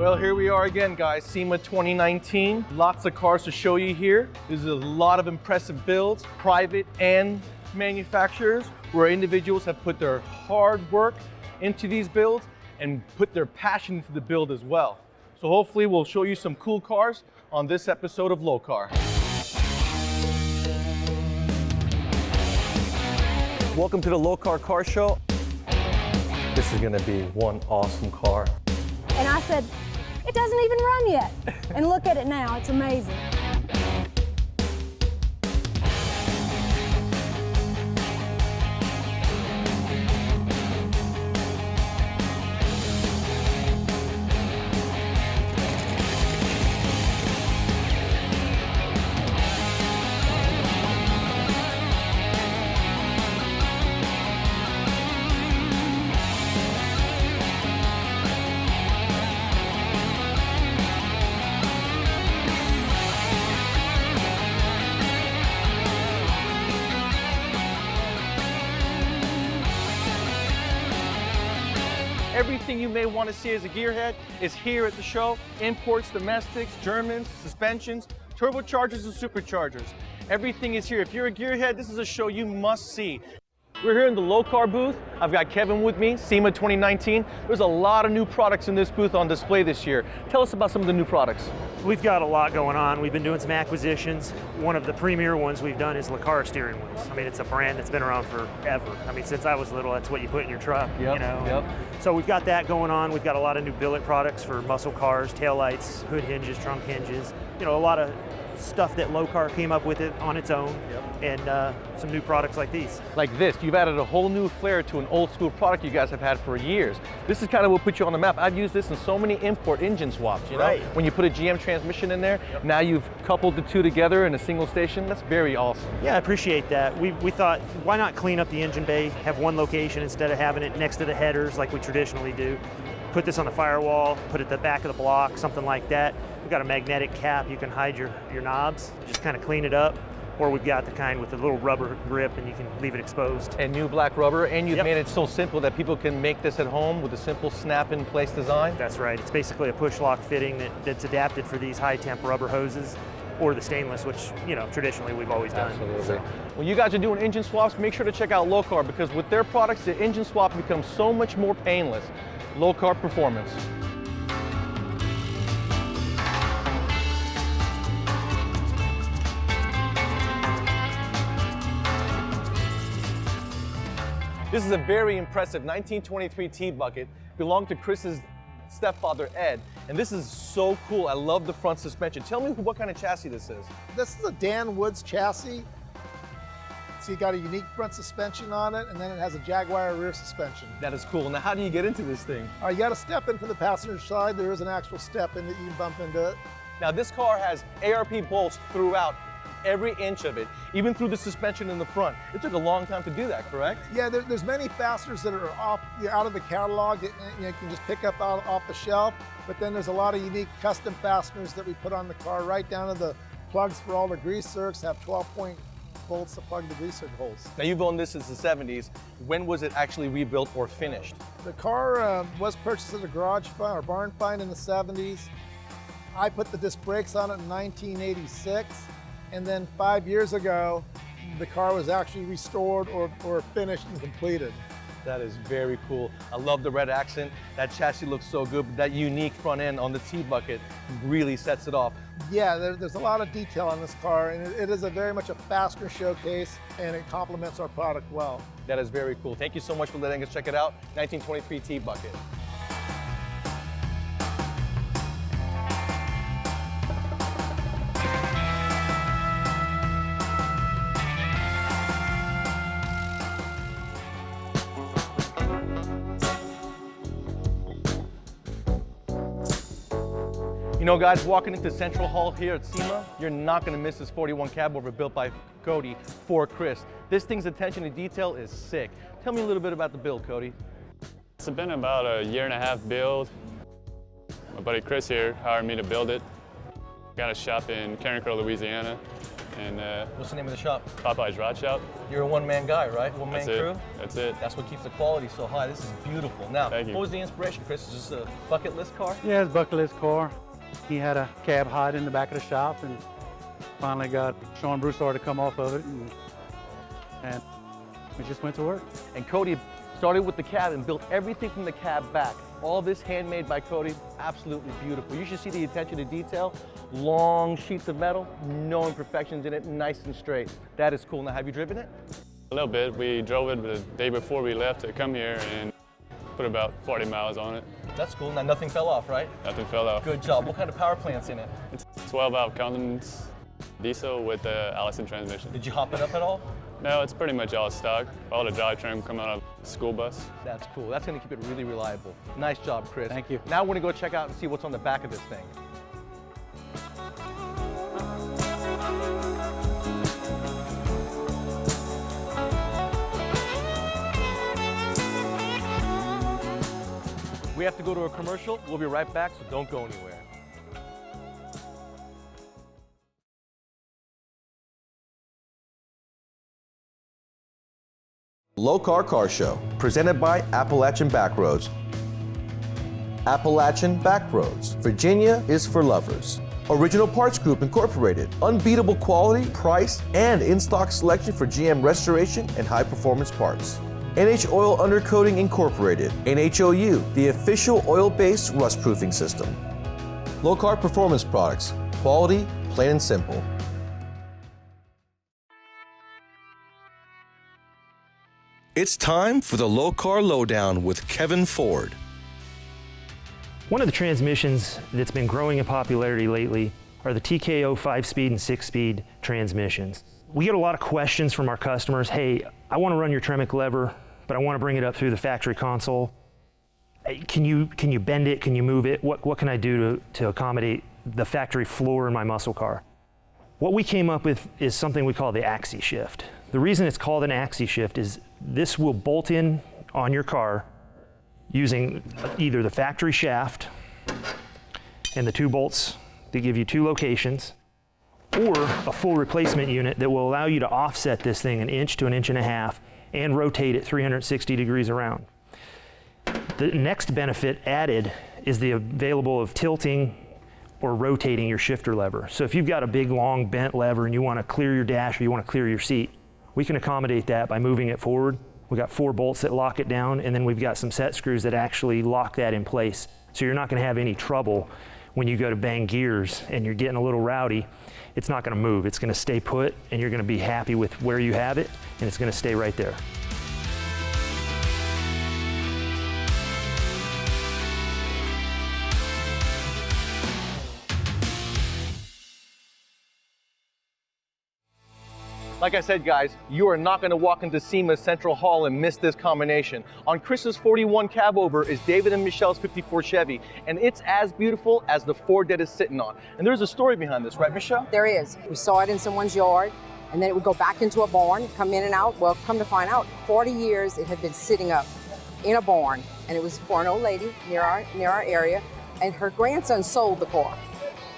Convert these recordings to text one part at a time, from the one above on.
Well, here we are again, guys. SEMA 2019. Lots of cars to show you here. There's a lot of impressive builds, private and manufacturers, where individuals have put their hard work into these builds and put their passion into the build as well. So hopefully we'll show you some cool cars on this episode of Lokar. Welcome to the Lokar Car Show. This is gonna be one awesome car. And I said, it doesn't even run yet. And look at it now, it's amazing. Everything you may want to see as a gearhead is here at the show. Imports, domestics, Germans, suspensions, turbochargers and superchargers. Everything is here. If you're a gearhead, this is a show you must see. We're here in the Lokar booth. I've got Kevin with me, SEMA 2019. There's a lot of new products in this booth on display this year. Tell us about some of the new products. We've got a lot going on. We've been doing some acquisitions. One of the premier ones we've done is Lokar steering wheels. I mean, it's a brand that's been around forever. I mean, since I was little, that's what you put in your truck, you know? Yep. So we've got that going on. We've got a lot of new billet products for muscle cars, taillights, hood hinges, trunk hinges. You know, a lot of stuff that Lokar came up with it on its own, and some new products like these. Like this, you've added a whole new flair to an old school product you guys have had for years. This is kind of what put you on the map. I've used this in so many import engine swaps, you know? Right. When you put a GM transmission in there, now you've coupled the two together in a single station. That's very awesome. Yeah, I appreciate that. We thought, why not clean up the engine bay, have one location instead of having it next to the headers like we traditionally do. Put this on the firewall, put it at the back of the block, something like that. We've got a magnetic cap, you can hide your knobs, just kind of clean it up. Or we've got the kind with a little rubber grip and you can leave it exposed. And new black rubber, and you've made it so simple that people can make this at home with a simple snap-in-place design. That's right. It's basically a push lock fitting that's adapted for these high temp rubber hoses, or the stainless, which, you know, traditionally we've always done. Absolutely. So. When you guys are doing engine swaps, make sure to check out Lokar, because with their products, the engine swap becomes so much more painless. Lokar Performance. This is a very impressive 1923 TBucket, belonged to Chris's stepfather, Ed. And this is so cool. I love the front suspension. Tell me what kind of chassis this is. This is a Dan Woods chassis. So you got a unique front suspension on it, and then it has a Jaguar rear suspension. That is cool. Now, how do you get into this thing? You got to step in from the passenger side. There is an actual step in that you can bump into it. Now, this car has ARP bolts throughout, every inch of it, even through the suspension in the front. It took a long time to do that, correct? Yeah, there's many fasteners that are out of the catalog that you can just pick up off the shelf, but then there's a lot of unique custom fasteners that we put on the car, right down to the plugs for all the grease zerks, have 12-point bolts to plug the grease zerk holes. Now, you've owned this since the 70s. When was it actually rebuilt or finished? The car was purchased at a garage or barn find in the 70s. I put the disc brakes on it in 1986. And then 5 years ago, the car was actually restored or finished and completed. That is very cool. I love the red accent. That chassis looks so good, but that unique front end on the TBucket really sets it off. Yeah, there's a lot of detail on this car, and it is very much a fastener showcase, and it complements our product well. That is very cool. Thank you so much for letting us check it out. 1923 TBucket. You know, guys, walking into Central Hall here at SEMA, you're not going to miss this 41 Cabover built by Cody for Chris. This thing's attention to detail is sick. Tell me a little bit about the build, Cody. It's been about a 1.5 year build. My buddy Chris here hired me to build it. Got a shop in Carencro, Louisiana. And What's the name of the shop? Popeye's Rod Shop. You're a one-man guy, right? One-man That's crew? it. That's it. That's what keeps the quality so high. This is beautiful. Now, Thank you. what was the inspiration, Chris? Is this a bucket list car? Yeah, it's bucket list car. He had a cab hide in the back of the shop and finally got Sean Broussard to come off of it and we just went to work. And Cody started with the cab and built everything from the cab back. All this handmade by Cody, absolutely beautiful. You should see the attention to detail. Long sheets of metal, no imperfections in it, nice and straight. That is cool. Now, have you driven it? A little bit. We drove it the day before we left to come here and put about 40 miles on it. That's cool. Now, nothing fell off, right? Nothing fell off. Good job. What kind of power plant's in it? It's 12-valve Cummins diesel with the Allison transmission. Did you hop it up at all? No, it's pretty much all stock. All the drivetrain come out of the school bus. That's cool. That's going to keep it really reliable. Nice job, Chris. Thank you. Now we're going to go check out and see what's on the back of this thing. We have to go to a commercial. We'll be right back, so don't go anywhere. Lokar Car Show, presented by Appalachian Backroads. Appalachian Backroads. Virginia is for lovers. Original Parts Group Incorporated. Unbeatable quality, price, and in-stock selection for GM restoration and high-performance parts. NH Oil Undercoating Incorporated. NHOU, the official oil-based rust-proofing system. Lokar Performance Products. Quality, plain and simple. It's time for the Lokar Lowdown with Kevin Ford. One of the transmissions that's been growing in popularity lately are the TKO 5-speed and 6-speed transmissions. We get a lot of questions from our customers. Hey, I want to run your Tremec lever, but I want to bring it up through the factory console. Can you bend it? Can you move it? What can I do to accommodate the factory floor in my muscle car? What we came up with is something we call the axis shift. The reason it's called an axis shift is this will bolt in on your car using either the factory shaft and the 2 bolts that give you 2 locations, or a full replacement unit that will allow you to offset this thing 1 inch to 1.5 inches and rotate it 360 degrees around. The next benefit added is the available of tilting or rotating your shifter lever. So if you've got a big long bent lever and you want to clear your dash or you want to clear your seat, we can accommodate that by moving it forward. We've got 4 bolts that lock it down, and then we've got some set screws that actually lock that in place. So you're not going to have any trouble when you go to bang gears and you're getting a little rowdy. It's not going to move. It's going to stay put, and you're going to be happy with where you have it, and it's going to stay right there. Like I said, guys, you are not going to walk into SEMA Central Hall and miss this combination. On Chris's 41 Cabover is David and Michelle's 54 Chevy, and it's as beautiful as the Ford that it's sitting on. And there's a story behind this, right, Michelle? There is. We saw it in someone's yard, and then it would go back into a barn, come in and out. Well, come to find out, 40 years it had been sitting up in a barn, and it was for an old lady near our area, and her grandson sold the car.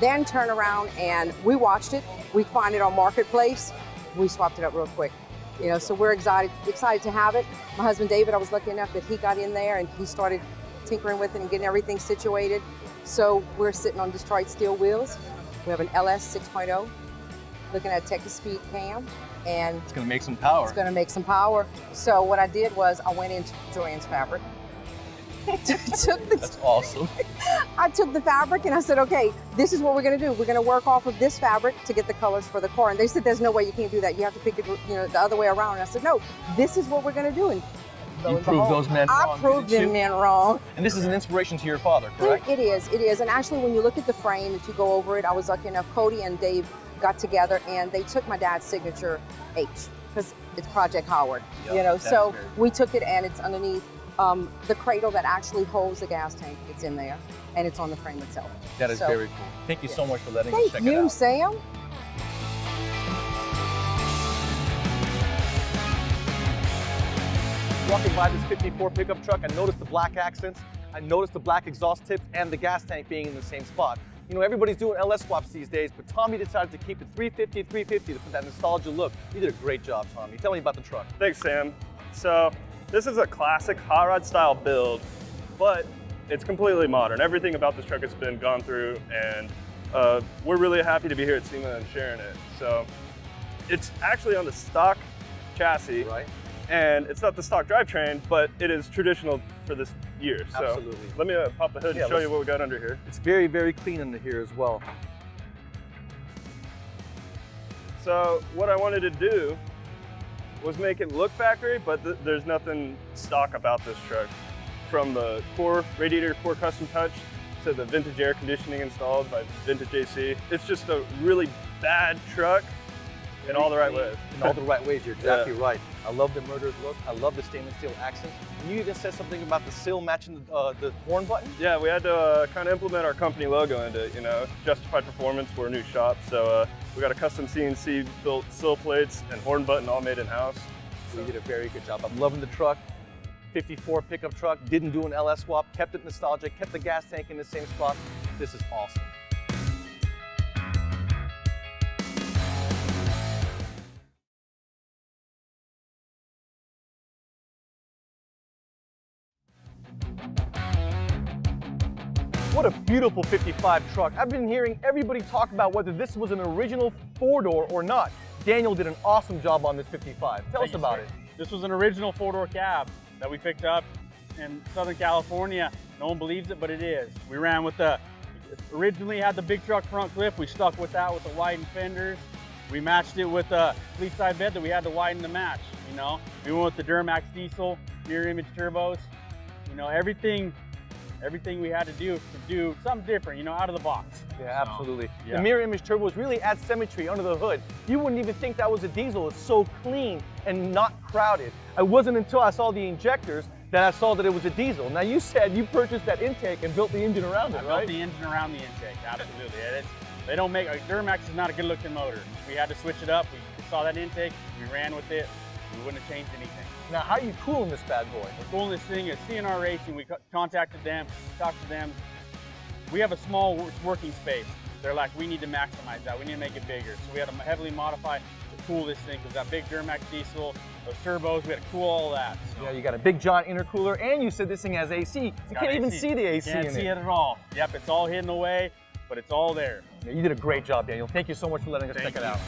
Then turned around and we watched it. We find it on Marketplace. We swapped it up real quick. You know, so we're excited to have it. My husband David, I was lucky enough that he got in there and he started tinkering with it and getting everything situated. So we're sitting on Detroit steel wheels. We have an LS 6.0, looking at Texas Speed cam, and It's going to make some power. it's going to make some power. So what I did was I went into Joanne's fabric. That's awesome. I took the fabric and I said, okay, this is what we're going to do. We're going to work off of this fabric to get the colors for the car. And they said, there's no way you can't do that. You have to pick it, you know, the other way around. And I said, no, this is what we're going to do. And You proved those men wrong. I proved didn't you? them men wrong. And this is an inspiration to your father, correct? It is. And actually, when you look at the frame, if you go over it, I was lucky enough, Cody and Dave got together and they took my dad's signature H, because it's Project Howard, Yep, you know. that's So very cool. we took it and it's underneath the cradle that actually holds the gas tank. It's in there and it's on the frame itself. That is So, very cool. Thank you so much for letting us Thank check it you, out. Sam. Walking by this 54 pickup truck, I noticed the black accents, I noticed the black exhaust tips and the gas tank being in the same spot. You know, everybody's doing LS swaps these days, but Tommy decided to keep it 350 to put that nostalgia look. You did a great job, Tommy. Tell me about the truck. Thanks, Sam. So this is a classic hot rod style build, but it's completely modern. Everything about this truck has been gone through, and we're really happy to be here at SEMA and sharing it. So it's actually on the stock chassis, right? And it's not the stock drivetrain, but it is traditional for this year. So Absolutely. let me pop the hood and show you what we got under here. It's very, very clean under here as well. So what I wanted to do was make it look factory, but there's nothing stock about this truck. From the core radiator core custom touch to the vintage air conditioning installed by Vintage AC. It's just a really bad truck in all the right ways. In all the right ways, you're exactly right. I love the murder's look. I love the stainless steel accents. And you even said something about the sill matching the horn button? Yeah, we had to kind of implement our company logo into it, you know, justified performance. We're a new shop, so we got a custom CNC built sill plates and horn button all made in-house. So you did a very good job. I'm loving the truck. 54 pickup truck, didn't do an LS swap, kept it nostalgic, kept the gas tank in the same spot. This is awesome. What a beautiful 55 truck. I've been hearing everybody talk about whether this was an original four-door or not. Daniel did an awesome job on this 55. Tell us about it. This was an original four-door cab that we picked up in Southern California. No one believes it, but it is. We ran with originally had the big truck front clip. We stuck with that with the widened fenders. We matched it with a fleet side bed that we had to widen to match, you know. We went with the Duramax diesel, mirror image turbos. You know, everything we had to do something different, you know, out of the box. Yeah, absolutely. Yeah. The mirror image turbos really add symmetry under the hood. You wouldn't even think that was a diesel. It's so clean and not crowded. It wasn't until I saw the injectors that I saw that it was a diesel. Now you said you purchased that intake and built the engine around it, right? I built the engine around the intake, absolutely. They don't make, Duramax is not a good looking motor. We had to switch it up. We saw that intake, we ran with it. We wouldn't have changed anything. Now, how are you cooling this bad boy? We're cooling this thing at CNR Racing. We contacted them, talked to them. We have a small working space. They're like, we need to maximize that. We need to make it bigger. So we had to heavily modify to cool this thing because that big Duramax diesel, those turbos, we had to cool all that. So. Yeah, you got a big giant intercooler, and you said this thing has AC. You can't even see the AC in it. Can't see it at all. Yep, it's all hidden away, but it's all there. Yeah, you did a great job, Daniel. Thank you so much for letting us check it out.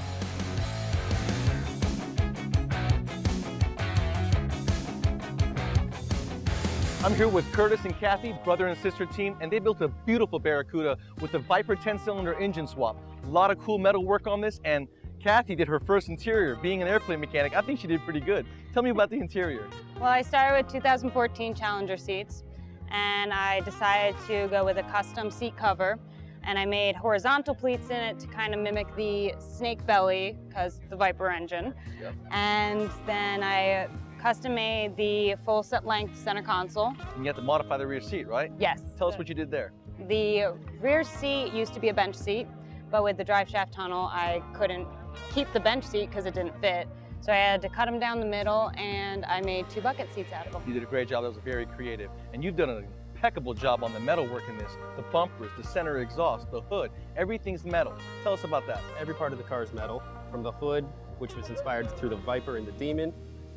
I'm here with Curtis and Kathy, brother and sister team, and they built a beautiful Barracuda with the Viper 10-cylinder engine swap. A lot of cool metal work on this, and Kathy did her first interior. Being an airplane mechanic, I think she did pretty good. Tell me about the interior. Well, I started with 2014 Challenger seats, and I decided to go with a custom seat cover, and I made horizontal pleats in it to kind of mimic the snake belly, because the Viper engine. Yep. And then I custom made the full set length center console. And you have to modify the rear seat, right? Yes. Tell us what you did there. The rear seat used to be a bench seat, but with the drive shaft tunnel, I couldn't keep the bench seat because it didn't fit. So I had to cut them down the middle, and I made 2 bucket seats out of them. You did a great job. That was very creative. And you've done an impeccable job on the metal work in this. The bumpers, the center exhaust, the hood, everything's metal. Tell us about that. Every part of the car is metal, from the hood, which was inspired through the Viper and the Demon,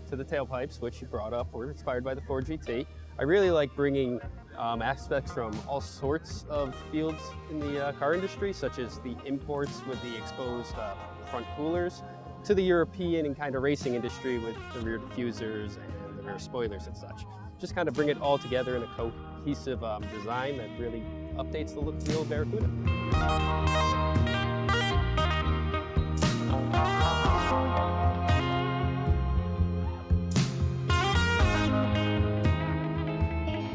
to the tailpipes, which you brought up, were inspired by the Ford GT. I really like bringing aspects from all sorts of fields in the car industry, such as the imports with the exposed front coolers, to the European and kind of racing industry with the rear diffusers and the rear spoilers and such. Just kind of bring it all together in a cohesive design that really updates the look of the old Barracuda.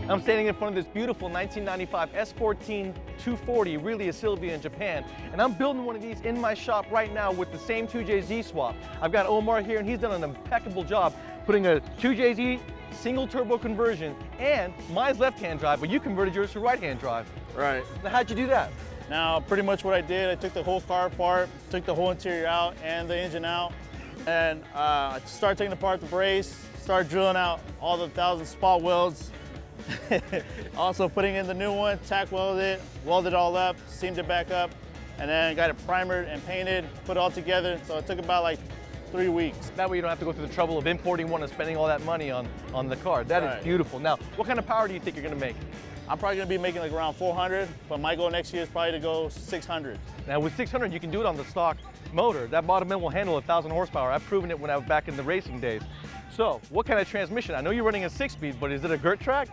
I'm standing in front of this beautiful 1995 S14 240, really a Silvia in Japan, and I'm building one of these in my shop right now with the same 2JZ swap. I've got Omar here, and he's done an impeccable job putting a 2JZ single turbo conversion, and mine's left-hand drive, but you converted yours to right-hand drive. Right. Now, how'd you do that? Now, pretty much what I did, I took the whole car apart, took the whole interior out and the engine out, and I started taking apart the brace, started drilling out all the 1,000 spot welds, Also putting in the new one, tack welded it all up, seamed it back up, and then got it primered and painted, put it all together. So it took about like 3 weeks. That way you don't have to go through the trouble of importing one and spending all that money on the car. That is beautiful. Now, what kind of power do you think you're gonna make? I'm probably gonna be making like around 400, but my goal next year is probably to go 600. Now with 600, you can do it on the stock motor. That bottom end will handle 1,000 horsepower. I've proven it when I was back in the racing days. So, what kind of transmission? I know you're running a 6-speed, but is it a Gert track?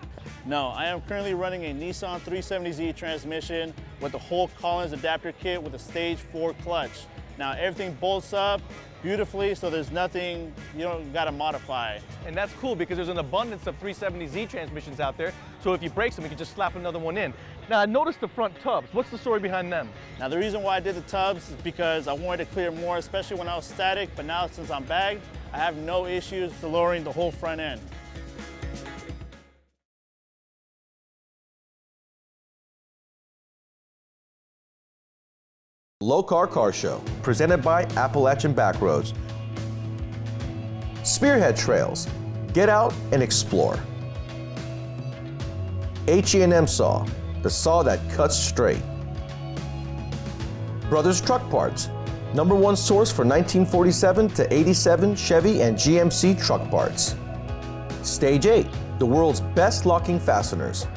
No, I am currently running a Nissan 370Z transmission with the whole Collins adapter kit with a stage 4 clutch. Now everything bolts up beautifully, so there's nothing you don't gotta modify. And that's cool because there's an abundance of 370Z transmissions out there, so if you break them, you can just slap another one in. Now I noticed the front tubs. What's the story behind them? Now the reason why I did the tubs is because I wanted to clear more, especially when I was static, but now since I'm bagged, I have no issues to lowering the whole front end. Lokar Car Show, presented by Appalachian Backroads. Spearhead Trails, get out and explore. H&M Saw, the saw that cuts straight. Brothers Truck Parts, #1 source for 1947 to 87 Chevy and GMC truck parts. Stage 8, the world's best locking fasteners.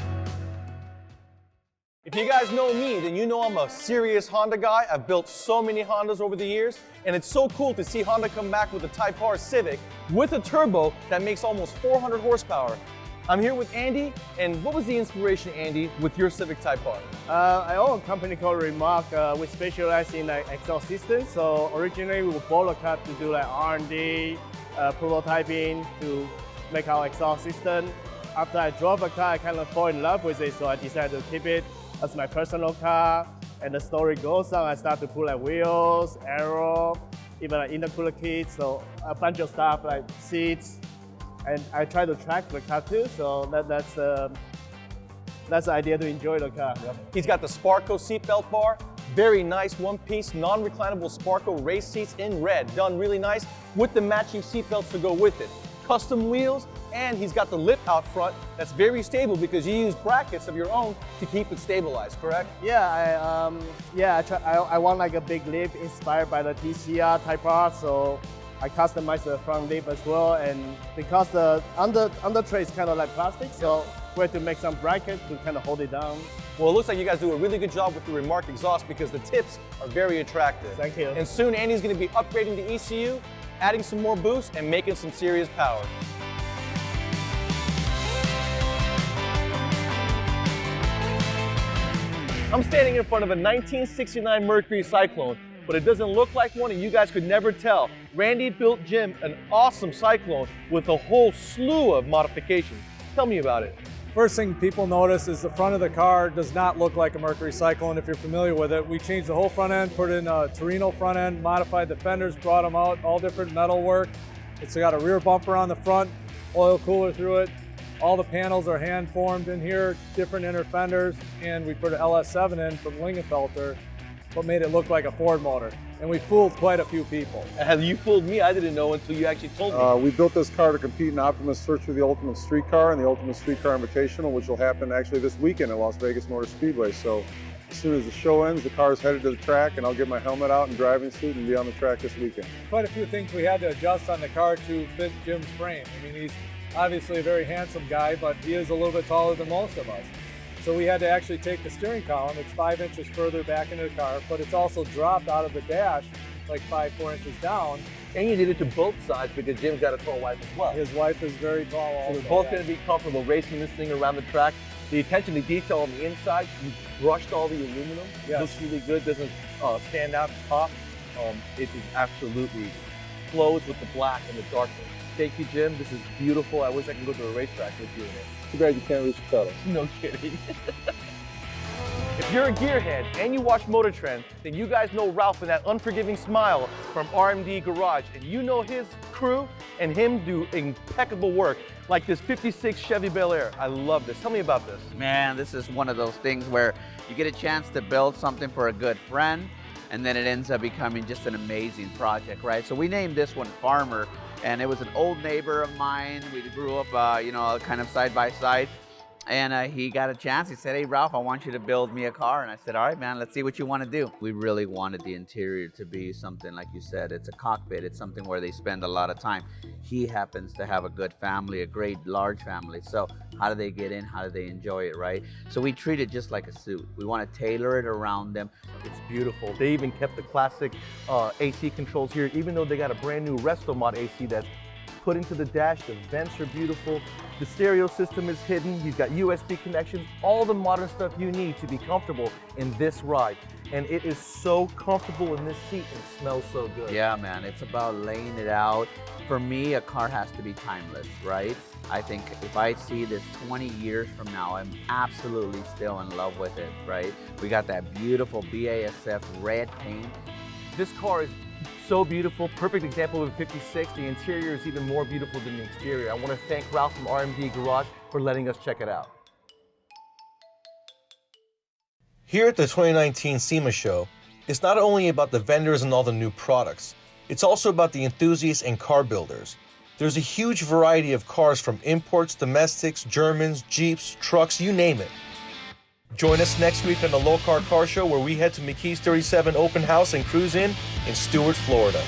If you guys know me, then you know I'm a serious Honda guy. I've built so many Hondas over the years, and it's so cool to see Honda come back with a Type R Civic with a turbo that makes almost 400 horsepower. I'm here with Andy, and what was the inspiration, Andy, with your Civic Type R? I own a company called Remark. We specialize in like exhaust systems. So originally we bought a car to do like R&D, prototyping to make our exhaust system. After I drove the car, I kind of fall in love with it, so I decided to keep it as my personal car. And the story goes on, I start to put like wheels, aero, even like intercooler kits, so a bunch of stuff like seats. And I try to track the car too, so that's the idea to enjoy the car. Yep. He's got the Sparco seatbelt bar, very nice one-piece, non-reclinable Sparco race seats in red, done really nice with the matching seatbelts to go with it. Custom wheels, and he's got the lip out front that's very stable because you use brackets of your own to keep it stabilized, correct? Yeah, I want like a big lip inspired by the TCR Type R, so I customized the front lip as well, and because the under tray is kind of like plastic, so we had to make some brackets to kind of hold it down. Well, it looks like you guys do a really good job with the Remark exhaust because the tips are very attractive. Thank you. And soon Andy's going to be upgrading the ECU, adding some more boost, and making some serious power. I'm standing in front of a 1969 Mercury Cyclone, but it doesn't look like one, and you guys could never tell. Randy built Jim an awesome Cyclone with a whole slew of modifications. Tell me about it. First thing people notice is the front of the car does not look like a Mercury Cyclone if you're familiar with it. We changed the whole front end, put in a Torino front end, modified the fenders, brought them out, all different metal work. It's got a rear bumper on the front, oil cooler through it. All the panels are hand formed in here, different inner fenders, and we put an LS7 in from Lingenfelter, but made it look like a Ford motor. And we fooled quite a few people. You fooled me, I didn't know until you actually told me. We built this car to compete in Optimus Search for the Ultimate Street Car and the Ultimate Street Car Invitational, which will happen actually this weekend at Las Vegas Motor Speedway. So as soon as the show ends, the car is headed to the track, and I'll get my helmet out and driving suit and be on the track this weekend. Quite a few things we had to adjust on the car to fit Jim's frame. I mean, he's obviously a very handsome guy, but he is a little bit taller than most of us. So we had to actually take the steering column, it's 5 inches further back into the car, but it's also dropped out of the dash like 4 inches down. And you did it to both sides because Jim's got a tall wife as well. His wife is very tall also. So we're both going to be comfortable racing this thing around the track. The attention to detail on the inside, you brushed all the aluminum. Yes. Looks really good, doesn't stand out top. It is absolutely flows with the black and the darkness. Thank you, Jim. This is beautiful. I wish I could go to a racetrack with you in it. Too bad you can't reach the pedals. No kidding. If you're a gearhead and you watch Motor Trend, then you guys know Ralph and that unforgiving smile from RMD Garage, and you know his crew and him do impeccable work, like this 56 Chevy Bel Air. I love this. Tell me about this. Man, this is one of those things where you get a chance to build something for a good friend, and then it ends up becoming just an amazing project, right? So we named this one Farmer, and it was an old neighbor of mine. We grew up, kind of side by side. And he got a chance. He said, hey, Ralph, I want you to build me a car. And I said, all right, man, let's see what you want to do. We really wanted the interior to be something, like you said, it's a cockpit. It's something where they spend a lot of time. He happens to have a good family, a great large family. So how do they get in? How do they enjoy it, right? So we treat it just like a suit. We want to tailor it around them. It's beautiful. They even kept the classic AC controls here, even though they got a brand new Resto Mod AC that's put into the dash. The vents are beautiful. The stereo system is hidden. You've got USB connections, all the modern stuff you need to be comfortable in this ride. And it is so comfortable in this seat and smells so good. Yeah, man, it's about laying it out. For me, a car has to be timeless, right? I think if I see this 20 years from now, I'm absolutely still in love with it, right? We got that beautiful BASF red paint. This car is so beautiful, perfect example of a 56. The interior is even more beautiful than the exterior. I want to thank Ralph from RMD Garage for letting us check it out. Here at the 2019 SEMA show, it's not only about the vendors and all the new products, it's also about the enthusiasts and car builders. There's a huge variety of cars from imports, domestics, Germans, Jeeps, trucks, you name it. Join us next week on the Lokar Car Show, where we head to McKee's 37 Open House and cruise in Stewart, Florida.